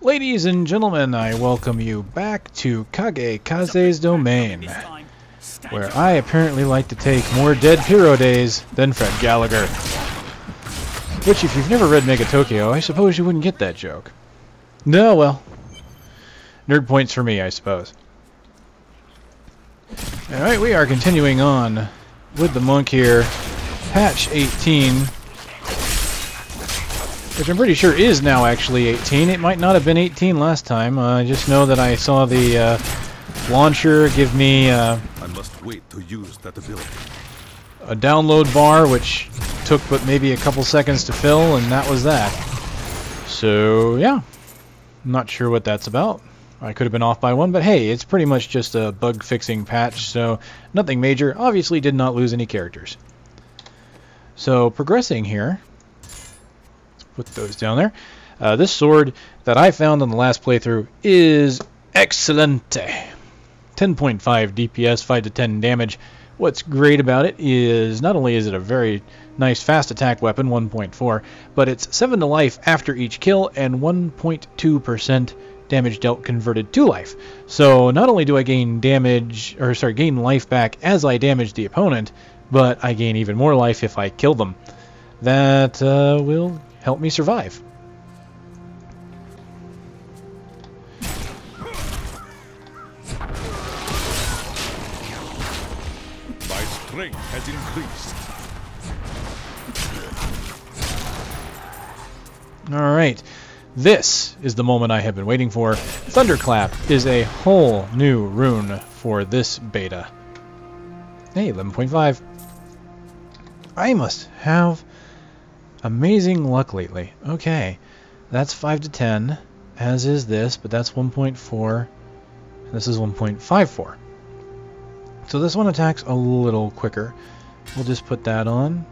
Ladies and gentlemen, I welcome you back to Kage-Kaze's domain, where I apparently like to take more dead hero days than Fred Gallagher. Which, if you've never read Mega Tokyo, I suppose you wouldn't get that joke. No, well, nerd points for me, I suppose. Alright, we are continuing on with the monk here. Patch 18, which I'm pretty sure is now actually 18. It might not have been 18 last time. I just know that I saw the launcher give me I must wait to use that ability. A download bar, which took but maybe a couple seconds to fill, and that was that. So, yeah. I'm not sure what that's about. I could have been off by one, but hey, it's pretty much just a bug-fixing patch, so nothing major. Obviously did not lose any characters. So, progressing here. Let's put those down there. This sword that I found on the last playthrough is excelente. 10.5 DPS, 5 to 10 damage. What's great about it is not only is it a very nice fast attack weapon, 1.4, but it's 7 to life after each kill and 1.2% damage dealt converted to life. So not only do I gain gain life back as I damage the opponent, but I gain even more life if I kill them. That will help me survive. My strength has increased. Alright, this is the moment I have been waiting for. Thunderclap is a whole new rune for this beta. Hey, 11.5. I must have amazing luck lately. Okay, that's 5 to 10, as is this, but that's 1.4, and this is 1.54. So this one attacks a little quicker. We'll just put that on.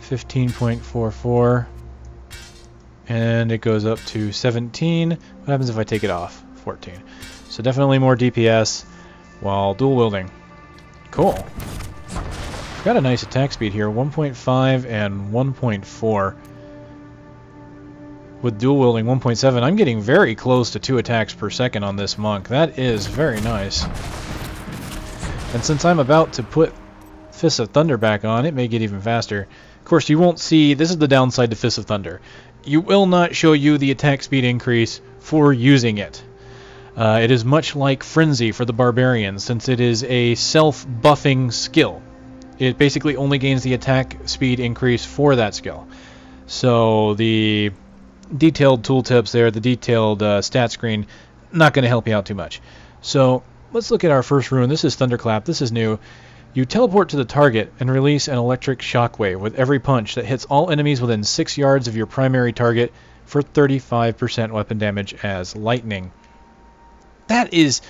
15.44. And it goes up to 17. What happens if I take it off? 14. So definitely more DPS while dual wielding. Cool. Got a nice attack speed here, 1.5 and 1.4. With dual wielding 1.7, I'm getting very close to 2 attacks per second on this monk. That is very nice. And since I'm about to put Fists of Thunder back on, it may get even faster. Of course, you won't see, this is the downside to Fists of Thunder. You will not show you the attack speed increase for using it. It is much like Frenzy for the Barbarians, since it is a self-buffing skill. It basically only gains the attack speed increase for that skill. So the detailed tooltips there, the detailed stat screen, not going to help you out too much. So let's look at our first rune. This is Thunderclap. This is new. You teleport to the target and release an electric shockwave with every punch that hits all enemies within 6 yards of your primary target for 35% weapon damage as lightning. That is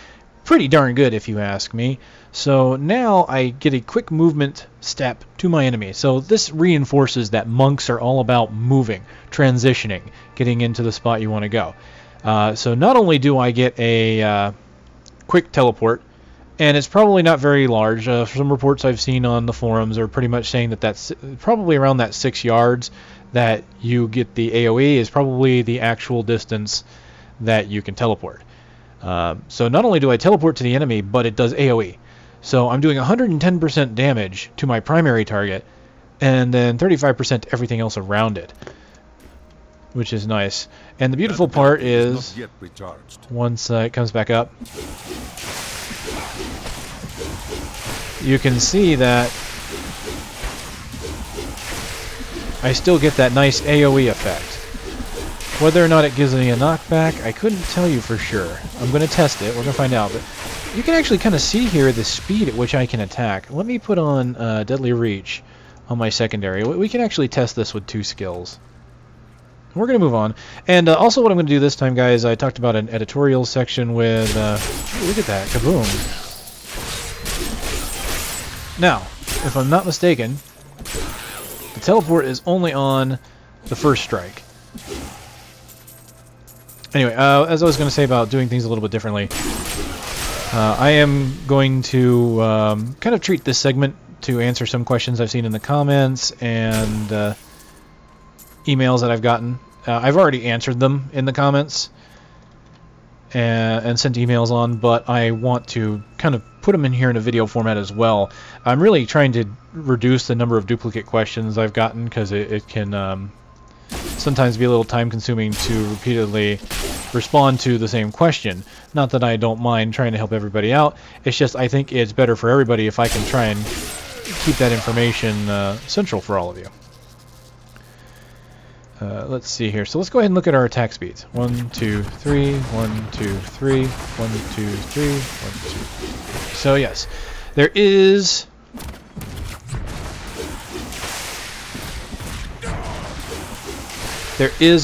pretty darn good if you ask me. So now I get a quick movement step to my enemy. So this reinforces that monks are all about moving, transitioning, getting into the spot you want to go. So not only do I get a quick teleport, and it's probably not very large. Some reports I've seen on the forums are pretty much saying that that's probably around that 6 yards that you get the AoE is probably the actual distance that you can teleport. So not only do I teleport to the enemy, but it does AoE. So I'm doing 110% damage to my primary target, and then 35% to everything else around it, which is nice. And the beautiful part is, once it comes back up, you can see that I still get that nice AoE effect. Whether or not it gives me a knockback, I couldn't tell you for sure. I'm going to test it. We're going to find out. But you can actually kind of see here the speed at which I can attack. Let me put on Deadly Reach on my secondary. We can actually test this with 2 skills. We're going to move on. And also what I'm going to do this time, guys, I talked about an editorial section with... look at that. Kaboom. Now, if I'm not mistaken, the teleport is only on the first strike. Anyway, as I was going to say about doing things a little bit differently, I am going to kind of treat this segment to answer some questions I've seen in the comments and emails that I've gotten I've already answered them in the comments and sent emails on, but I want to kind of put them in here in a video format as well. I'm really trying to reduce the number of duplicate questions I've gotten, because it can sometimes be a little time consuming to repeatedly respond to the same question. Not that I don't mind trying to help everybody out, it's just I think it's better for everybody if I can try and keep that information central for all of you. Let's see here. So let's go ahead and look at our attack speeds. 1, 2, 3, 1, 2, 3, 1, 2, 3, 1, 2, 3. So yes, there is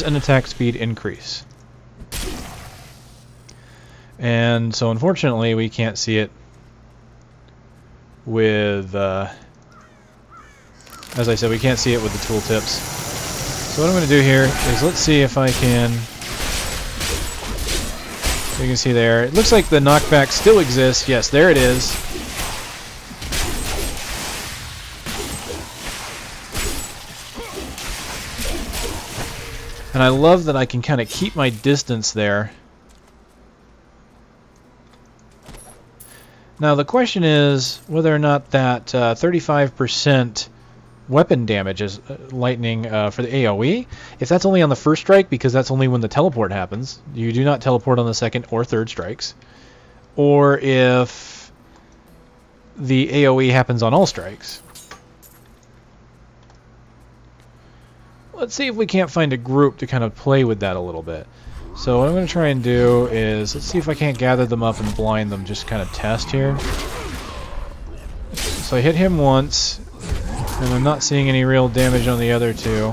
an attack speed increase. And so unfortunately we can't see it with, as I said, we can't see it with the tooltips. So what I'm going to do here is let's see if I can... You can see there, it looks like the knockback still exists. Yes, there it is. And I love that I can kind of keep my distance there. Now the question is whether or not that 35% weapon damage is lightning for the AoE. If that's only on the first strike, because that's only when the teleport happens. You do not teleport on the second or third strikes. Or if the AoE happens on all strikes. Let's see if we can't find a group to kind of play with that a little bit. So what I'm going to try and do is, let's see if I can't gather them up and blind them, just kind of test here. So I hit him once, and I'm not seeing any real damage on the other two.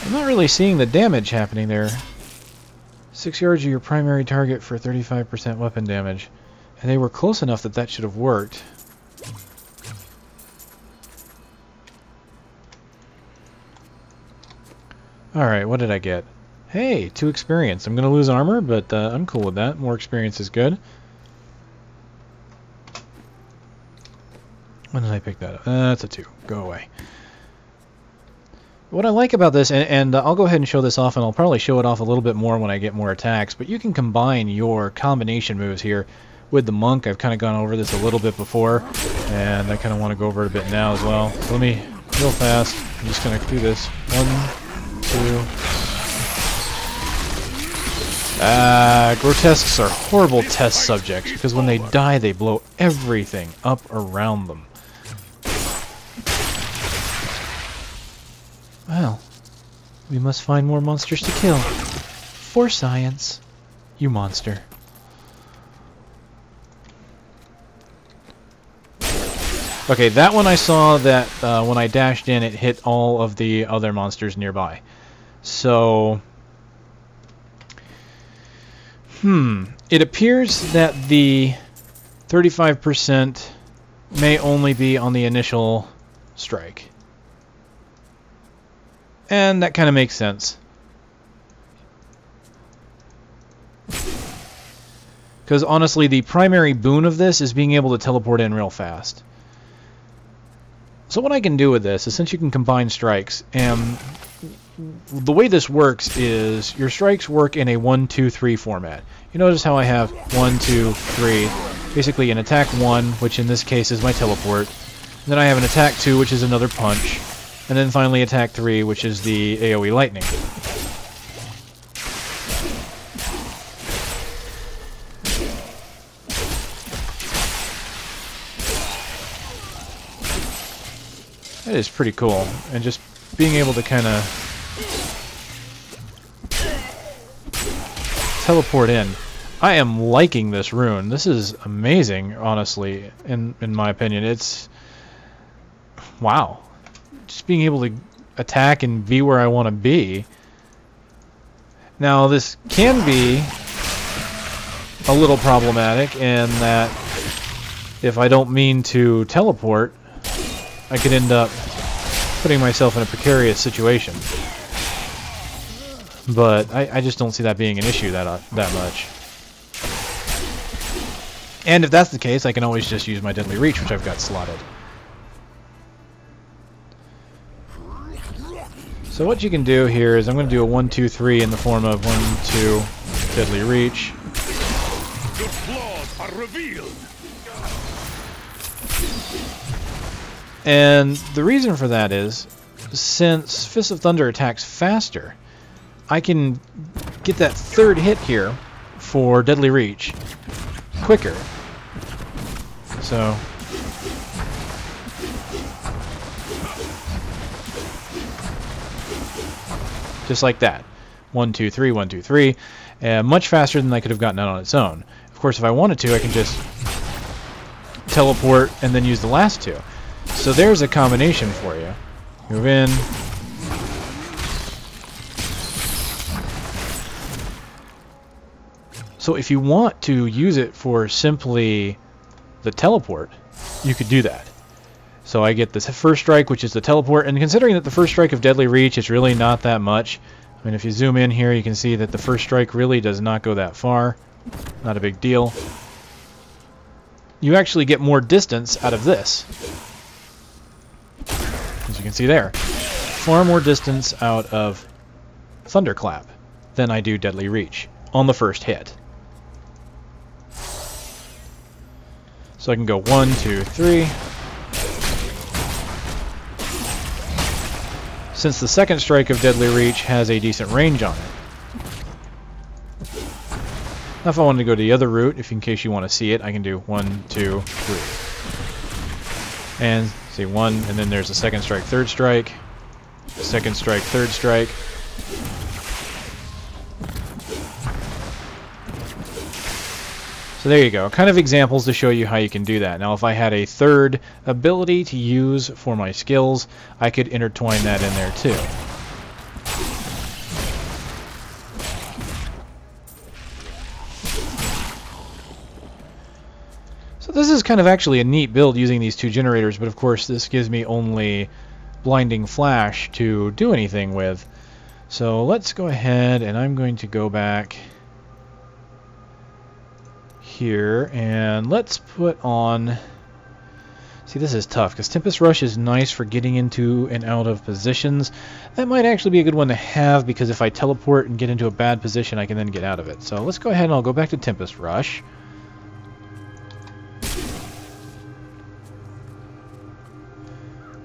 I'm not really seeing the damage happening there. 6 yards of your primary target for 35% weapon damage. And they were close enough that that should have worked. Alright, what did I get? Hey, 2 experience. I'm going to lose armor, but I'm cool with that. More experience is good. When did I pick that up? That's a 2. Go away. What I like about this, and I'll go ahead and show this off, and I'll probably show it off a little bit more when I get more attacks, but you can combine your combination moves here with the monk. I've kind of gone over this a little bit before, and I kind of want to go over it a bit now as well. So let me, real fast, I'm just going to do this. 1, 2... grotesques are horrible test subjects, because when they die, they blow everything up around them. Well, we must find more monsters to kill. For science, you monster. Okay, that one I saw that when I dashed in, it hit all of the other monsters nearby. So... It appears that the 35% may only be on the initial strike. And that kind of makes sense. Because honestly, the primary boon of this is being able to teleport in real fast. So what I can do with this is, since you can combine strikes, and the way this works is your strikes work in a 1, 2, 3 format. You notice how I have 1, 2, 3, basically an attack 1, which in this case is my teleport. And then I have an attack 2, which is another punch. And then finally attack 3, which is the AoE lightning. That is pretty cool. And just being able to kind of teleport in. I am liking this rune. This is amazing, honestly, in my opinion. It's... wow. Just being able to attack and be where I want to be. Now, this can be a little problematic in that if I don't mean to teleport, I could end up putting myself in a precarious situation. But I just don't see that being an issue that much. And if that's the case, I can always just use my Deadly Reach, which I've got slotted. So what you can do here is I'm going to do a 1, 2, 3 in the form of 1, 2, Deadly Reach. Your flaws are revealed. And the reason for that is, since Fist of Thunder attacks faster, I can get that third hit here for Deadly Reach quicker. So just like that. 1, 2, 3, 1, 2, 3. Much faster than I could have gotten it on its own. Of course, if I wanted to, I can just teleport and then use the last two. So there's a combination for you. Move in. So if you want to use it for simply the teleport, you could do that. So I get this first strike, which is the teleport, and considering that the first strike of Deadly Reach is really not that much, I mean, if you zoom in here, you can see that the first strike really does not go that far. Not a big deal. You actually get more distance out of this. As you can see there. Far more distance out of Thunderclap than I do Deadly Reach on the first hit. So I can go 1, 2, 3. Since the second strike of Deadly Reach has a decent range on it. Now if I wanted to go to the other route, in case you want to see it, I can do 1, 2, 3. And see 1, and then there's a second strike, third strike. Second strike, third strike. So there you go, kind of examples to show you how you can do that. Now if I had a third ability to use for my skills, I could intertwine that in there too. So this is kind of actually a neat build using these two generators, but of course this gives me only Blinding Flash to do anything with. So let's go ahead and I'm going to go back here and let's put on, see this is tough because Tempest Rush is nice for getting into and out of positions. That might actually be a good one to have because if I teleport and get into a bad position I can then get out of it. So let's go ahead and I'll go back to Tempest Rush.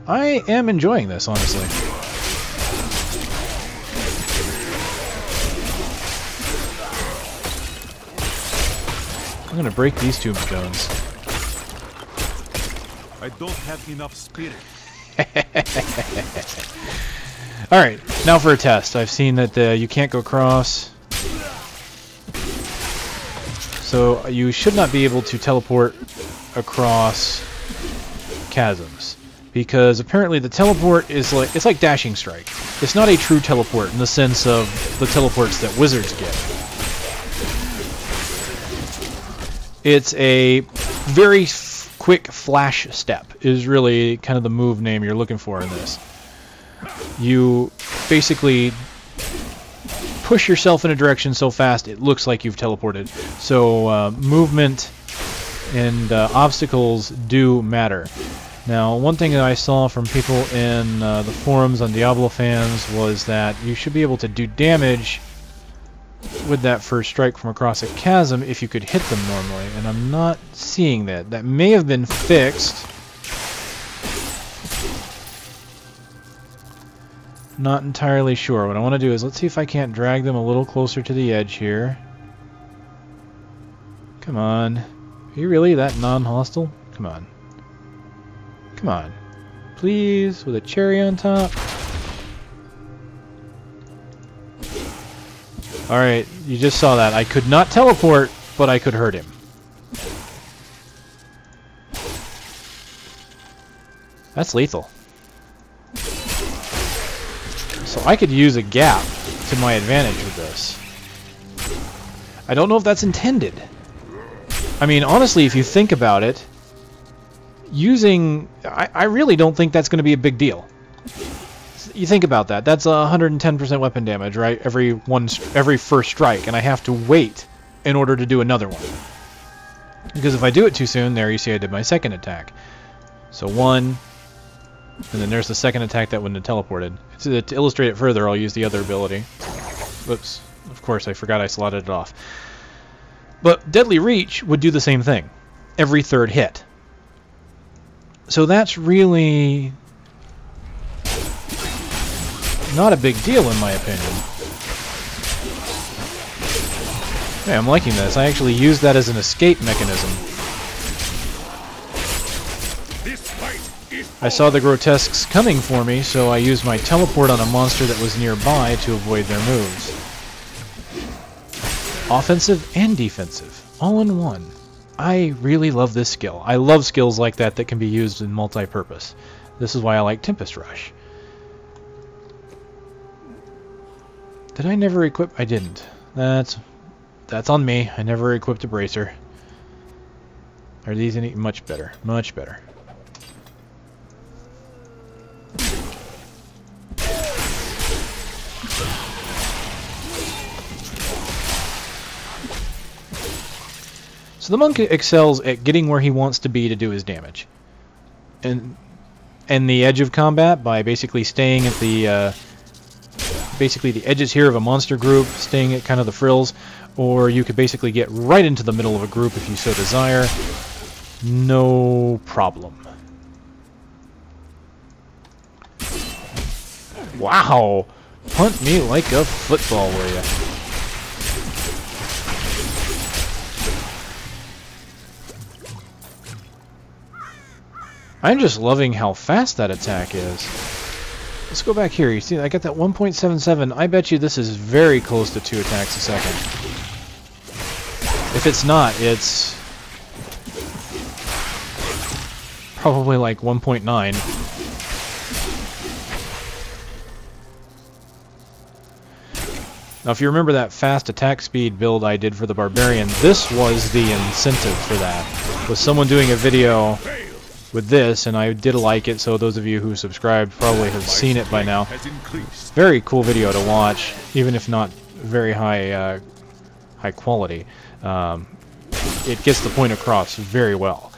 I am enjoying this, honestly. I'm going to break these tombstones. I don't have enough spirit. Alright, now for a test. I've seen that you can't go across. So you should not be able to teleport across chasms. Because apparently the teleport is like, it's like Dashing Strike. It's not a true teleport in the sense of the teleports that wizards get. It's a very quick flash step is really kind of the move name you're looking for in this. You basically push yourself in a direction so fast it looks like you've teleported. So movement and obstacles do matter. Now, one thing that I saw from people in the forums on Diablo fans was that you should be able to do damage with that first strike from across a chasm if you could hit them normally, and I'm not seeing that. That may have been fixed. Not entirely sure. What I want to do is, let's see if I can't drag them a little closer to the edge here. Come on. Are you really that non-hostile? Come on. Come on. Please, with a cherry on top. Alright, you just saw that. I could not teleport, but I could hurt him. That's lethal. So I could use a gap to my advantage with this. I don't know if that's intended. I mean, honestly, if you think about it, using... I really don't think that's going to be a big deal. You think about that. That's 110% weapon damage, right? Every first strike, and I have to wait in order to do another one. Because if I do it too soon, there you see I did my second attack. So 1, and then there's the second attack that wouldn't have teleported. So to illustrate it further, I'll use the other ability. Whoops, of course I forgot I slotted it off. But Deadly Reach would do the same thing, every third hit. So that's really not a big deal in my opinion. Yeah, I'm liking this. I actually use that as an escape mechanism. I saw the grotesques coming for me, so I used my teleport on a monster that was nearby to avoid their moves. Offensive and defensive, all in one. I really love this skill. I love skills like that that can be used in multi-purpose. This is why I like Tempest Rush. Did I never equip? I didn't. That's on me. I never equipped a bracer. Are these any much better? Much better. So the monk excels at getting where he wants to be to do his damage, and the edge of combat by basically staying at the basically the edges here of a monster group, staying at kind of the frills, or you could basically get right into the middle of a group if you so desire. No problem. Wow! Punt me like a football, will ya? I'm just loving how fast that attack is. Let's go back here. You see, I got that 1.77. I bet you this is very close to 2 attacks a second. If it's not, it's probably like 1.9. Now, if you remember that fast attack speed build I did for the Barbarian, this was the incentive for that. Was someone doing a video with this, and I did like it, so those of you who subscribed probably have seen it by now. Very cool video to watch, even if not very high quality. It gets the point across very well.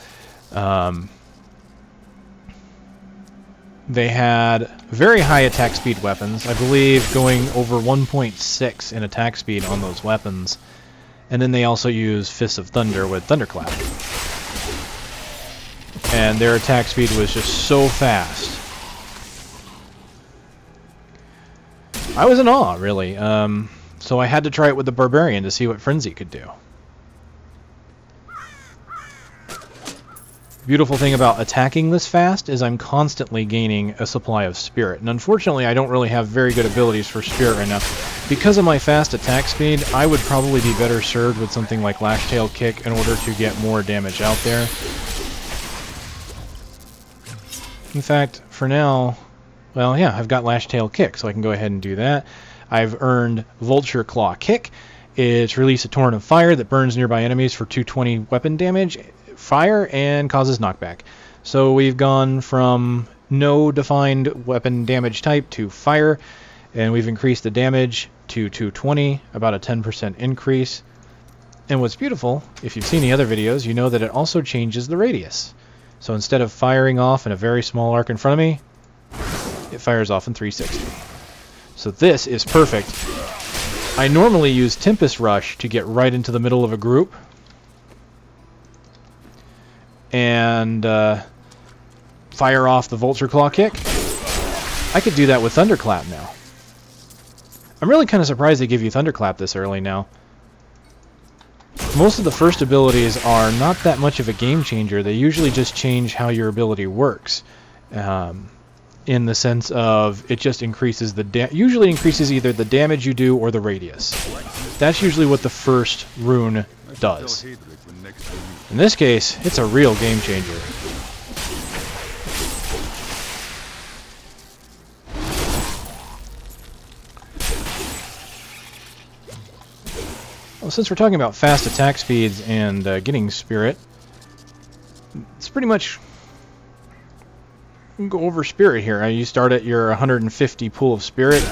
They had very high attack speed weapons, I believe going over 1.6 in attack speed on those weapons, and then they also use Fists of Thunder with Thunderclap. And their attack speed was just so fast. I was in awe, really. So I had to try it with the Barbarian to see what Frenzy could do. Beautiful thing about attacking this fast is I'm constantly gaining a supply of Spirit. And unfortunately, I don't really have very good abilities for Spirit right now. Because of my fast attack speed, I would probably be better served with something like Lashtail Kick in order to get more damage out there. In fact, for now, well, yeah, I've got Lashtail Kick, so I can go ahead and do that. I've earned Vulture Claw Kick. It's release a torrent of fire that burns nearby enemies for 220 weapon damage, fire, and causes knockback. So we've gone from no defined weapon damage type to fire, and we've increased the damage to 220, about a 10% increase. And what's beautiful, if you've seen the other videos, you know that it also changes the radius. So instead of firing off in a very small arc in front of me, it fires off in 360. So this is perfect. I normally use Tempest Rush to get right into the middle of a group and fire off the Vulture Claw Kick. I could do that with Thunderclap now. I'm really kind of surprised they give you Thunderclap this early now. Most of the first abilities are not that much of a game changer. They usually just change how your ability works, in the sense of it just increases the usually increases either the damage you do or the radius. That's usually what the first rune does. In this case, it's a real game changer. Well, since we're talking about fast attack speeds and getting Spirit, it's pretty much... You can go over Spirit here. You start at your 150 pool of Spirit,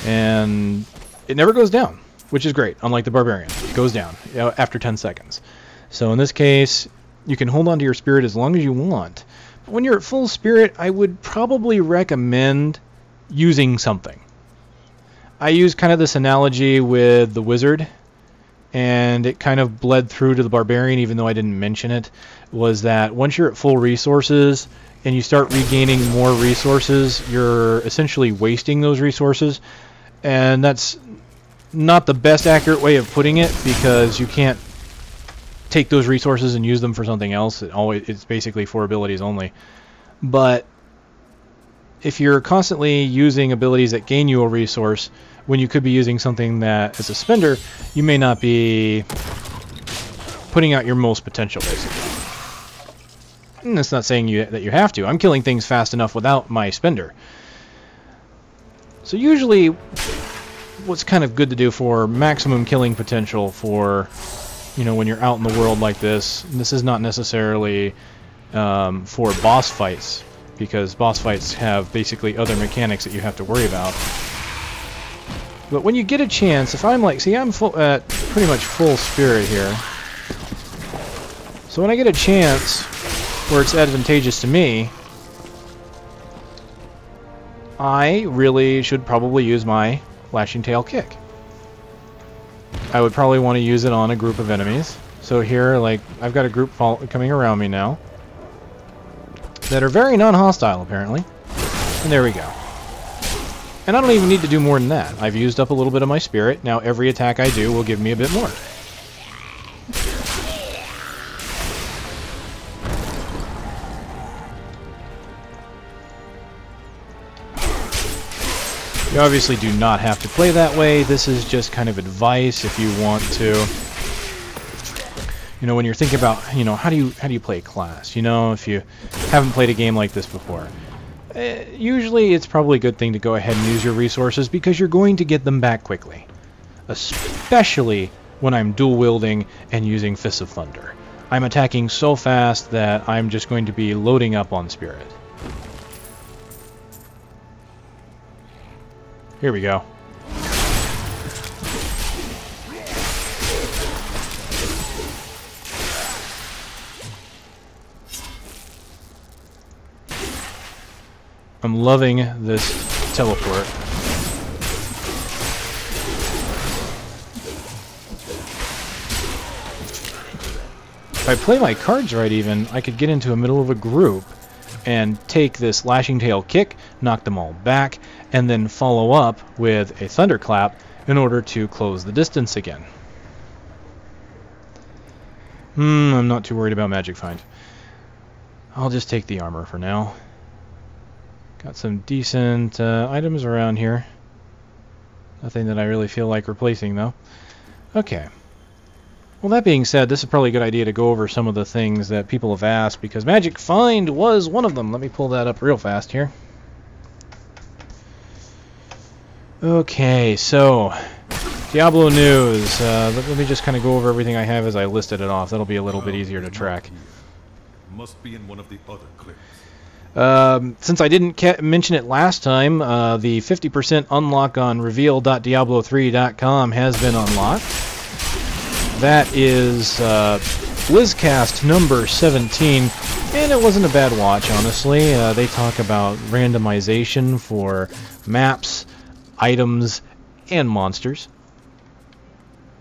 and it never goes down, which is great, unlike the Barbarian. It goes down after 10 seconds. So in this case, you can hold on to your spirit as long as you want. But when you're at full spirit, I would probably recommend using something. I use kind of this analogy with the wizard, and it kind of bled through to the barbarian even though I didn't mention it, was that once you're at full resources and you start regaining more resources, you're essentially wasting those resources. And that's not the best accurate way of putting it, because you can't take those resources and use them for something else. It's basically for abilities only. But if you're constantly using abilities that gain you a resource when you could be using something that as a spender you may not be putting out your most potential, basically. And that's not saying that you have to. I'm killing things fast enough without my spender. So usually what's kind of good to do for maximum killing potential for, you know, when you're out in the world like this, and this is not necessarily for boss fights, because boss fights have basically other mechanics that you have to worry about. But when you get a chance, if I'm like, see, I'm at pretty much full spirit here. So when I get a chance where it's advantageous to me, I really should probably use my Lashing Tail Kick. I would probably want to use it on a group of enemies. So here, like, I've got a group coming around me now that are very non-hostile, apparently. And there we go. And I don't even need to do more than that. I've used up a little bit of my spirit. Now every attack I do will give me a bit more. You obviously do not have to play that way. This is just kind of advice if you want to. You know, when you're thinking about, you know, how do you play a class? You know, if you haven't played a game like this before. Usually it's probably a good thing to go ahead and use your resources, because you're going to get them back quickly. Especially when I'm dual wielding and using Fists of Thunder. I'm attacking so fast that I'm just going to be loading up on spirit. Here we go. I'm loving this teleport. If I play my cards right even, I could get into the middle of a group and take this Lashing Tail Kick, knock them all back, and then follow up with a Thunderclap in order to close the distance again. I'm not too worried about Magic Find. I'll just take the armor for now. Got some decent items around here. Nothing that I really feel like replacing, though. Okay. Well, that being said, this is probably a good idea to go over some of the things that people have asked, because Magic Find was one of them. Let me pull that up real fast here. Okay, so Diablo news. Let me just kind of go over everything I have as I listed it off. That'll be a little bit easier to track. Must be in one of the other clips. Since I didn't mention it last time, the 50% unlock on reveal.diablo3.com has been unlocked. That is BlizzCast number 17, and it wasn't a bad watch, honestly. They talk about randomization for maps, items, and monsters.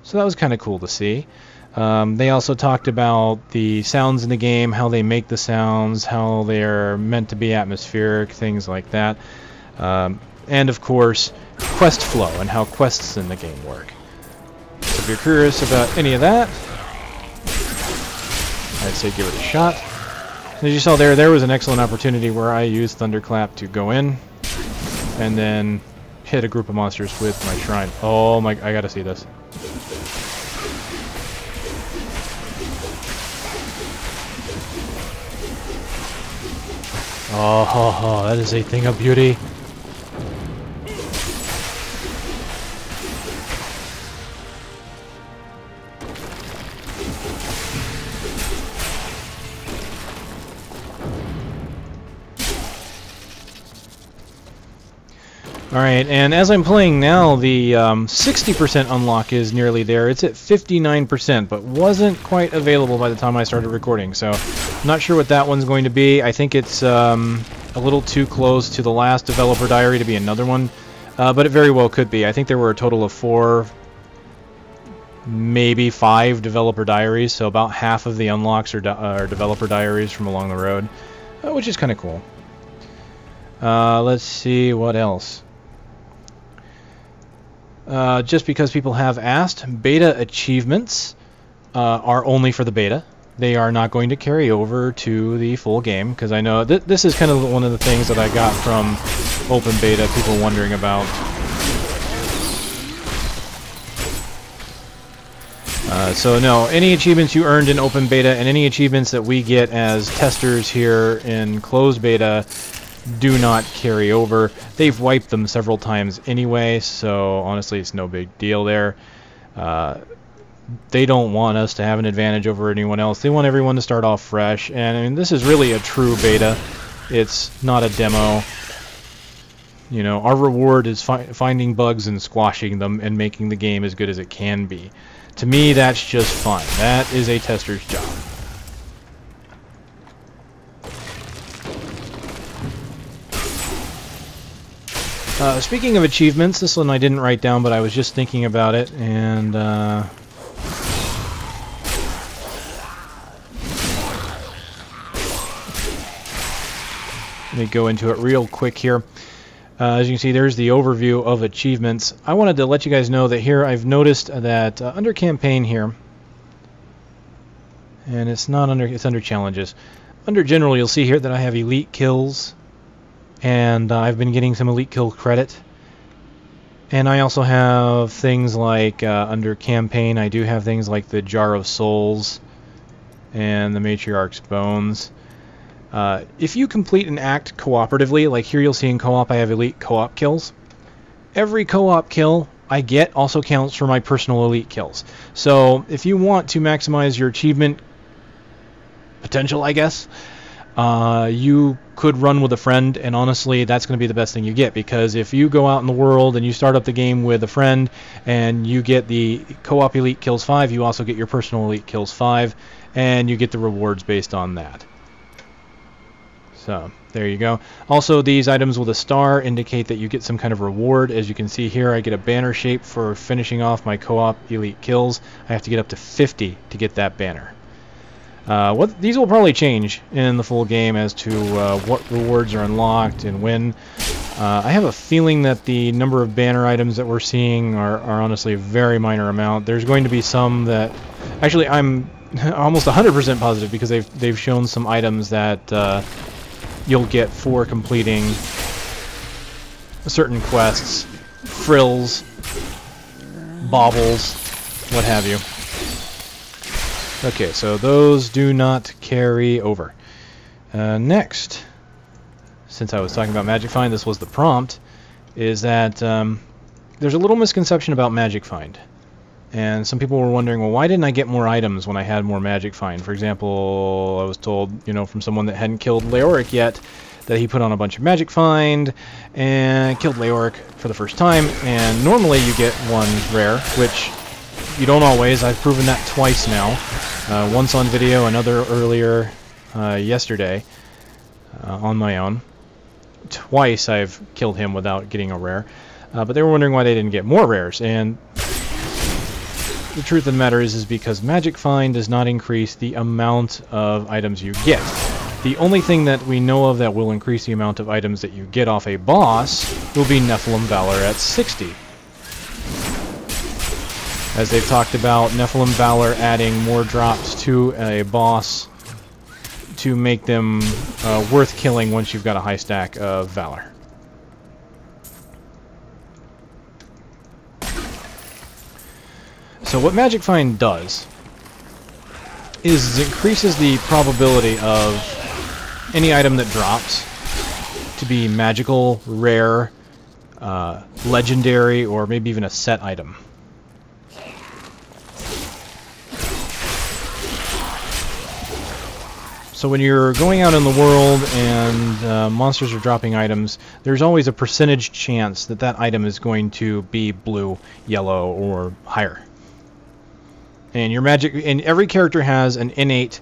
So that was kind of cool to see. They also talked about the sounds in the game, how they make the sounds, how they're meant to be atmospheric, things like that. And of course, quest flow and how quests in the game work. So if you're curious about any of that, I'd say give it a shot. As you saw there was an excellent opportunity where I used Thunderclap to go in and then hit a group of monsters with my shrine. Oh my, I gotta see this. Oh, that is a thing of beauty. Alright, and as I'm playing now, the 60% unlock is nearly there. It's at 59%, but wasn't quite available by the time I started recording, so I'm not sure what that one's going to be. I think it's a little too close to the last developer diary to be another one, but it very well could be. I think there were a total of 4, maybe 5 developer diaries, so about half of the unlocks are developer diaries from along the road, which is kind of cool. Let's see what else. Just because people have asked, beta achievements are only for the beta. They are not going to carry over to the full game, because I know this is kind of one of the things that I got from open beta, people wondering about. So no, any achievements you earned in open beta and any achievements that we get as testers here in closed beta do not carry over. They've wiped them several times anyway, so honestly it's no big deal there. They don't want us to have an advantage over anyone else. They want everyone to start off fresh, and I mean, this is really a true beta. It's not a demo. You know, our reward is finding bugs and squashing them and making the game as good as it can be. To me, that's just fun. That is a tester's job. Speaking of achievements, this one I didn't write down, but I was just thinking about it, and let me go into it real quick here. As you can see, there's the overview of achievements. I wanted to let you guys know that here I've noticed that under campaign here, and it's under challenges. Under general, you'll see here that I have elite kills, and I've been getting some elite kill credit. And I also have things like under campaign, I do have things like the Jar of Souls and the Matriarch's Bones. If you complete an act cooperatively, like here you'll see in co-op I have elite co-op kills. Every co-op kill I get also counts for my personal elite kills. So if you want to maximize your achievement potential, I guess, you could run with a friend, and honestly that's going to be the best thing you get, because if you go out in the world and you start up the game with a friend and you get the co-op elite kills 5, you also get your personal elite kills 5, and you get the rewards based on that. So there you go. Also, these items with a star indicate that you get some kind of reward. As you can see here, I get a banner shape for finishing off my co-op elite kills. I have to get up to 50 to get that banner. These will probably change in the full game as to what rewards are unlocked and when. I have a feeling that the number of banner items that we're seeing are honestly a very minor amount. There's going to be some that... Actually, I'm almost 100% positive, because they've shown some items that you'll get for completing certain quests. Frills, baubles, what have you. Okay, so those do not carry over. Next, since I was talking about Magic Find, this was the prompt, is that there's a little misconception about Magic Find. And some people were wondering, well, why didn't I get more items when I had more Magic Find? For example, I was told, you know, from someone that hadn't killed Leoric yet, that he put on a bunch of Magic Find and killed Leoric for the first time, and normally you get 1 rare, which you don't always. I've proven that twice now. Once on video, another earlier yesterday on my own. Twice I've killed him without getting a rare. But they were wondering why they didn't get more rares, and the truth of the matter is because Magic Find does not increase the amount of items you get. The only thing that we know of that will increase the amount of items that you get off a boss will be Nephilim Valor at 60. As they've talked about, Nephilim Valor adding more drops to a boss to make them worth killing once you've got a high stack of Valor. So what Magic Find does is it increases the probability of any item that drops to be magical, rare, legendary, or maybe even a set item. So when you're going out in the world and monsters are dropping items, there's always a percentage chance that that item is going to be blue, yellow, or higher. And your magic, and every character has an innate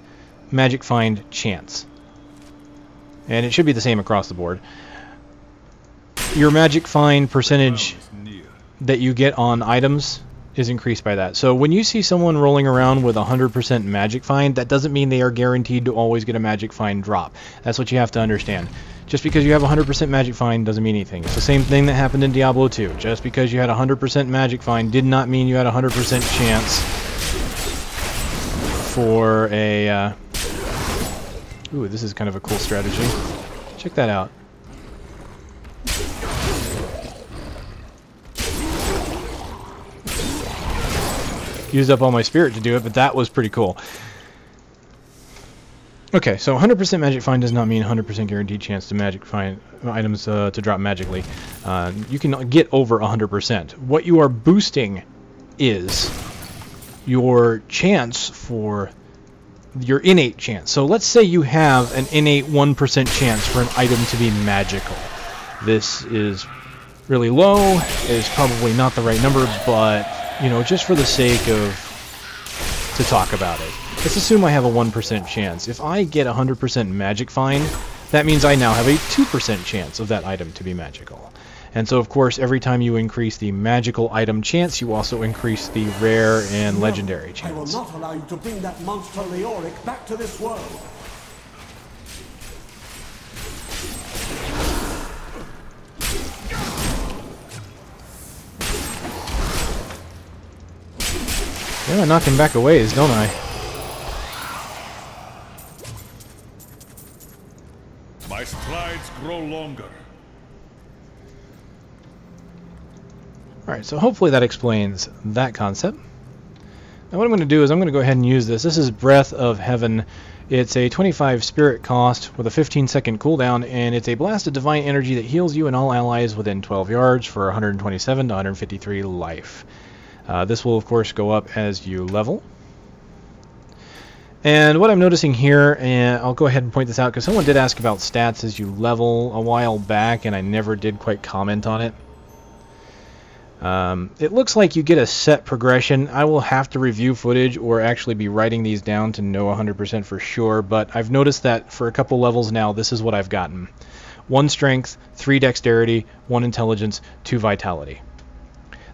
magic find chance. And it should be the same across the board. Your magic find percentage that you get on items is increased by that. So when you see someone rolling around with 100% magic find, that doesn't mean they are guaranteed to always get a magic find drop. That's what you have to understand. Just because you have 100% magic find doesn't mean anything. It's the same thing that happened in Diablo 2. Just because you had 100% magic find did not mean you had a 100% chance for a... Ooh, this is kind of a cool strategy. Check that out. Used up all my spirit to do it, but that was pretty cool. Okay, so 100% magic find does not mean 100% guaranteed chance to magic find items to drop magically. You can get over 100%. What you are boosting is your chance for your innate chance. So let's say you have an innate 1% chance for an item to be magical. This is really low. It's probably not the right number, but you know, just for the sake of to talk about it. Let's assume I have a 1% chance. If I get 100% magic find, that means I now have a 2% chance of that item to be magical. And so, of course, every time you increase the magical item chance, you also increase the rare and legendary chance. I will not allow you to bring that monster Leoric back to this world. Yeah, I knock him back a ways, don't I? My strides grow longer. Alright, so hopefully that explains that concept. Now what I'm going to do is I'm going to go ahead and use this. This is Breath of Heaven. It's a 25 spirit cost with a 15-second cooldown, and it's a blast of divine energy that heals you and all allies within 12 yards for 127 to 153 life. This will, of course, go up as you level. And what I'm noticing here, and I'll go ahead and point this out because someone did ask about stats as you level a while back, and I never did quite comment on it. It looks like you get a set progression. I will have to review footage or actually be writing these down to know 100% for sure, but I've noticed that for a couple levels now, this is what I've gotten. 1 strength, 3 dexterity, 1 intelligence, 2 vitality.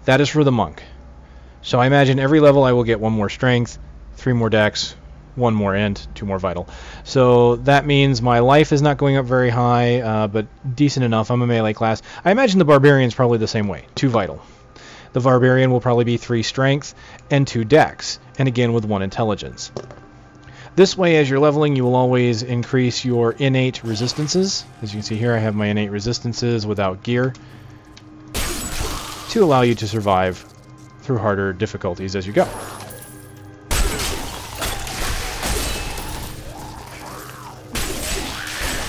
That is for the monk. So I imagine every level I will get 1 more strength, 3 more dex, 1 more int, 2 more vital. So that means my life is not going up very high, but decent enough. I'm a melee class. I imagine the barbarian's probably the same way, 2 vital. The barbarian will probably be 3 strength and 2 dex, and again with 1 intelligence. This way, as you're leveling, you will always increase your innate resistances. As you can see here, I have my innate resistances without gear to allow you to survive through harder difficulties as you go.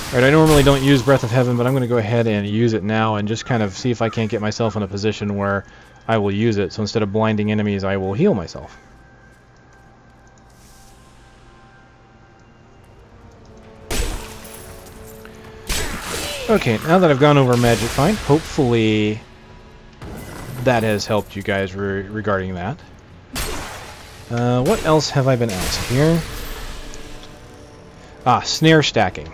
Alright, I normally don't use Breath of Heaven, but I'm going to go ahead and use it now and just kind of see if I can't get myself in a position where I will use it. So instead of blinding enemies, I will heal myself. Okay, now that I've gone over Magic Find, hopefully that has helped you guys regarding that. What else have I been asked here? Snare stacking.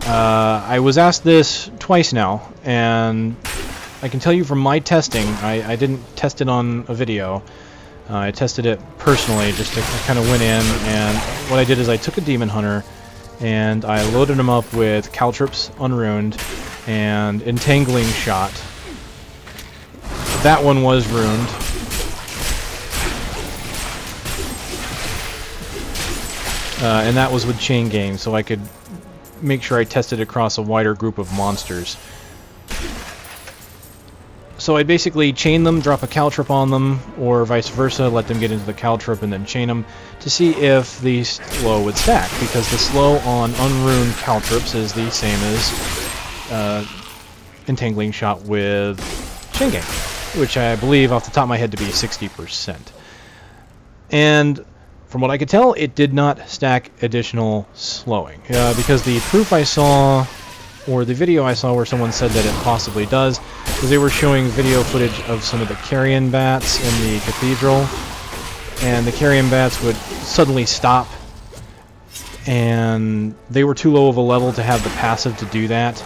I was asked this twice now, and I can tell you from my testing, I didn't test it on a video. I tested it personally, just to kind of went in, and what I did is I took a Demon Hunter, and I loaded him up with Caltrops Unruined and Entangling Shot. That one was ruined. And that was with Chain Gang, so I could make sure I tested across a wider group of monsters. So I'd basically chain them, drop a caltrop on them, or vice versa, let them get into the caltrop and then chain them to see if the slow would stack, because the slow on unruined caltrops is the same as Entangling Shot with Chain Gang, which I believe off the top of my head to be 60%. And From what I could tell, it did not stack additional slowing, because the proof I saw, or the video I saw where someone said that it possibly does, was they were showing video footage of some of the carrion bats in the cathedral, and the carrion bats would suddenly stop, and they were too low of a level to have the passive to do that.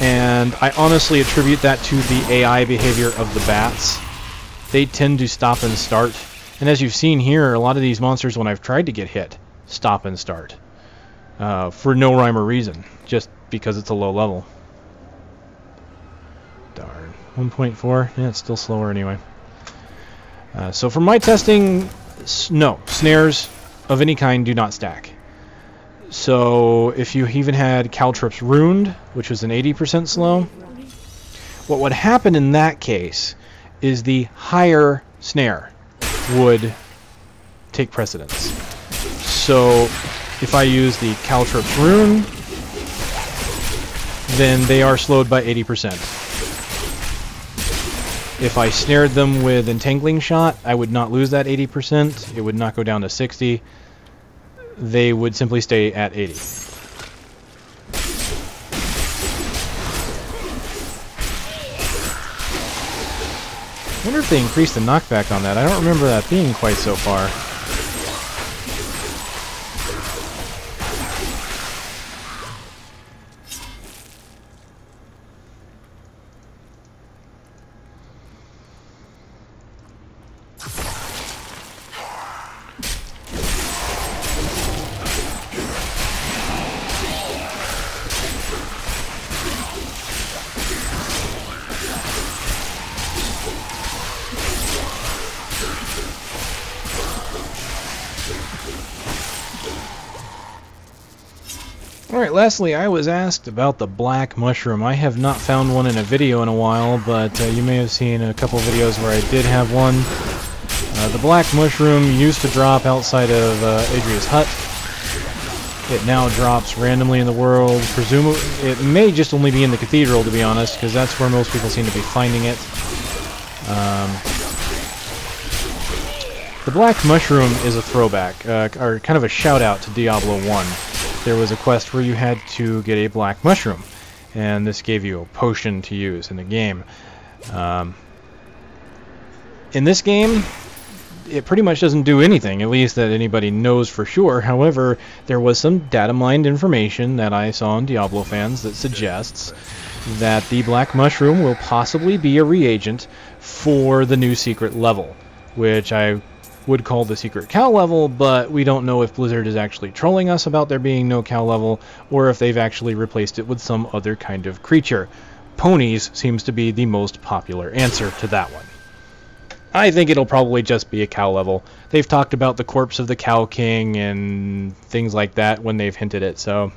And I honestly attribute that to the AI behavior of the bats. They tend to stop and start. And as you've seen here, a lot of these monsters, when I've tried to get hit, stop and start. For no rhyme or reason, just because it's a low level. Darn. 1.4? Yeah, it's still slower anyway. So from my testing, no, snares of any kind do not stack. So if you even had Caltrip's Ruined, which was an 80% slow, what would happen in that case is the higher snare would take precedence. So if I use the Caltrip's Ruined, then they are slowed by 80%. If I snared them with Entangling Shot, I would not lose that 80%. It would not go down to 60. They would simply stay at 80. I wonder if they increased the knockback on that. I don't remember that being quite so far. Alright, lastly, I was asked about the black mushroom. I have not found one in a video in a while, but you may have seen a couple videos where I did have one. The black mushroom used to drop outside of Adria's hut. It now drops randomly in the world. Presumably, it may just only be in the cathedral, to be honest, because that's where most people seem to be finding it. The black mushroom is a throwback, or kind of a shout-out to Diablo 1. There was a quest where you had to get a black mushroom, and this gave you a potion to use in the game. In this game, it pretty much doesn't do anything, at least that anybody knows for sure. However, there was some data mined information that I saw on Diablo fans that suggests that the black mushroom will possibly be a reagent for the new secret level, which I would call the secret cow level, but we don't know if Blizzard is actually trolling us about there being no cow level, or if they've actually replaced it with some other kind of creature. Ponies seems to be the most popular answer to that one. I think it'll probably just be a cow level. They've talked about the corpse of the Cow King and things like that when they've hinted it, so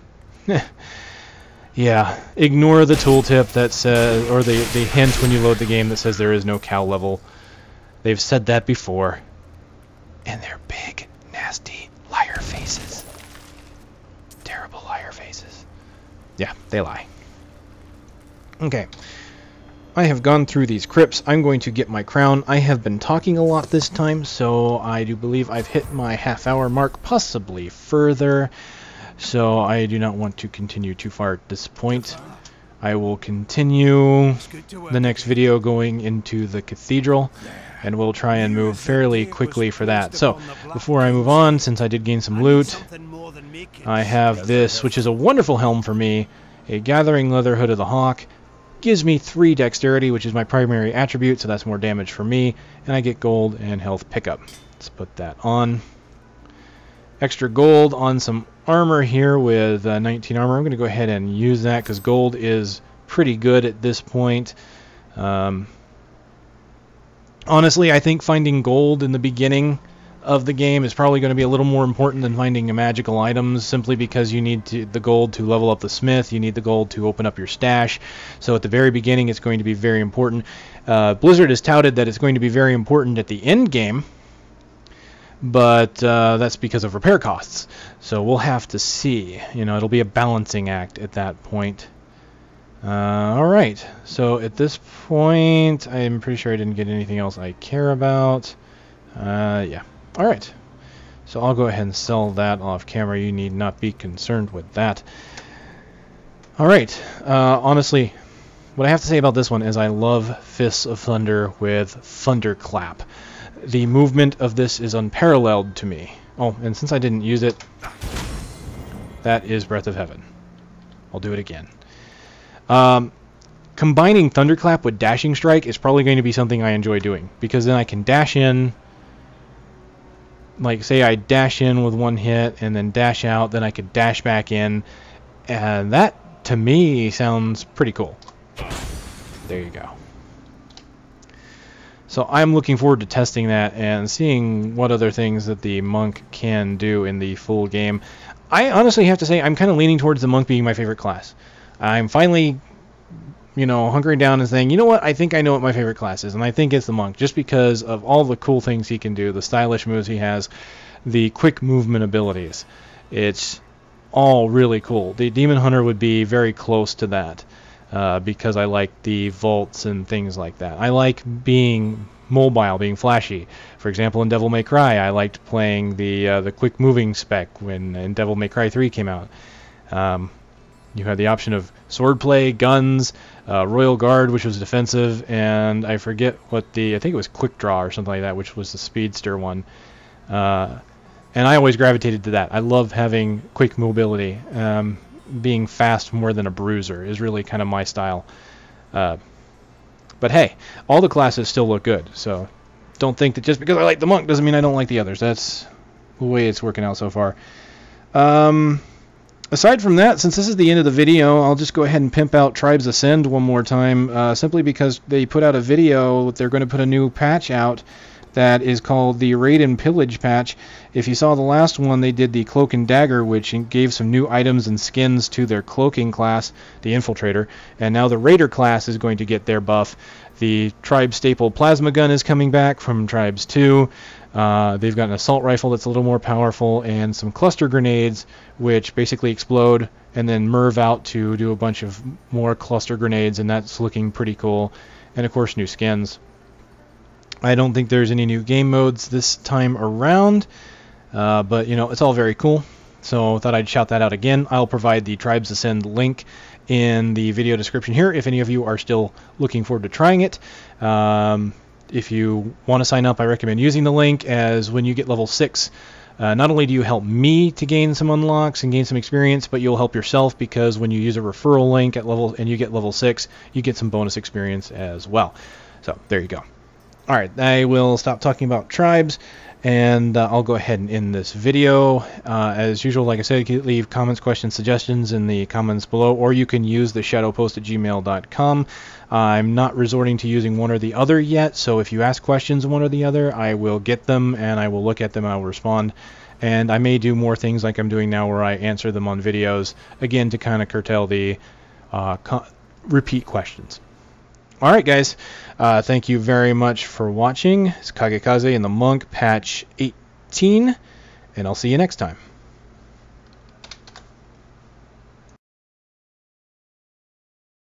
yeah, ignore the tooltip that says, or the hint when you load the game that says there is no cow level. They've said that before. And they're big, nasty liar faces. Terrible liar faces. Yeah, they lie. Okay. I have gone through these crypts. I'm going to get my crown. I have been talking a lot this time, so I do believe I've hit my half-hour mark, possibly further. So I do not want to continue too far at this point. I will continue the next video going into the cathedral, and we'll try and move fairly quickly for that. So, before I move on, since I did gain some loot, I have this, which is a wonderful helm for me, a Gathering Leather Hood of the Hawk. Gives me 3 dexterity, which is my primary attribute, so that's more damage for me, and I get gold and health pickup. Let's put that on. Extra gold on some armor here with 19 armor. I'm going to go ahead and use that, because gold is pretty good at this point. Honestly, I think finding gold in the beginning of the game is probably going to be a little more important than finding magical items, simply because you need the gold to level up the smith, you need the gold to open up your stash. So at the very beginning it's going to be very important. Blizzard has touted that it's going to be very important at the end game, but that's because of repair costs. So we'll have to see. You know, it'll be a balancing act at that point. Alright, so at this point I'm pretty sure I didn't get anything else I care about. Yeah. Alright, so I'll go ahead and sell that off camera. You need not be concerned with that. Alright, honestly, what I have to say about this one is I love Fists of Thunder with Thunderclap. The movement of this is unparalleled to me. Oh, and since I didn't use it, that is Breath of Heaven. I'll do it again. Combining Thunderclap with Dashing Strike is probably going to be something I enjoy doing, because then I can dash in, like say I dash in with one hit and then dash out, then I could dash back in, and that to me sounds pretty cool. There you go. So I'm looking forward to testing that and seeing what other things that the monk can do in the full game. I honestly have to say I'm kind of leaning towards the monk being my favorite class. I'm finally, you know, hunkering down and saying, you know what, I think I know what my favorite class is, and I think it's the monk, just because of all the cool things he can do, the stylish moves he has, the quick movement abilities. It's all really cool. The Demon Hunter would be very close to that. Because I like the vaults and things like that. I like being mobile, being flashy. For example, in Devil May Cry, I liked playing the quick moving spec when Devil May Cry 3 came out. You had the option of swordplay, guns, Royal Guard, which was defensive, and I forget what I think it was Quick Draw or something like that, which was the speedster one. And I always gravitated to that. I love having quick mobility. Being fast more than a bruiser is really kind of my style. But hey, all the classes still look good, so don't think that just because I like the monk doesn't mean I don't like the others. That's the way it's working out so far. Aside from that, since this is the end of the video, I'll just go ahead and pimp out Tribes Ascend one more time, simply because they put out a video. They're going to put a new patch out that is called the Raid and Pillage patch. If you saw the last one, they did the Cloak and Dagger, which gave some new items and skins to their cloaking class, the Infiltrator, and now the Raider class is going to get their buff. The Tribe Staple Plasma Gun is coming back from Tribes 2. They've got an assault rifle that's a little more powerful, and some cluster grenades, which basically explode and then merve out to do a bunch of more cluster grenades, and that's looking pretty cool. And of course, new skins. I don't think there's any new game modes this time around, but you know, it's all very cool. So I thought I'd shout that out again. I'll provide the Tribes Ascend link in the video description here if any of you are still looking forward to trying it. If you want to sign up, I recommend using the link, as when you get level 6, not only do you help me to gain some unlocks and gain some experience, but you'll help yourself, because when you use a referral link at and you get level 6, you get some bonus experience as well. So there you go. Alright, I will stop talking about tribes, and I'll go ahead and end this video. As usual, like I said, you can leave comments, questions, suggestions in the comments below, or you can use the shadowpost@gmail.com. I'm not resorting to using one or the other yet, so if you ask questions one or the other, I will get them, and I will look at them, and I will respond. And I may do more things like I'm doing now, where I answer them on videos, again, to kind of curtail the repeat questions. Alright guys, thank you very much for watching. It's Kagekaze and the Monk, patch 18, and I'll see you next time.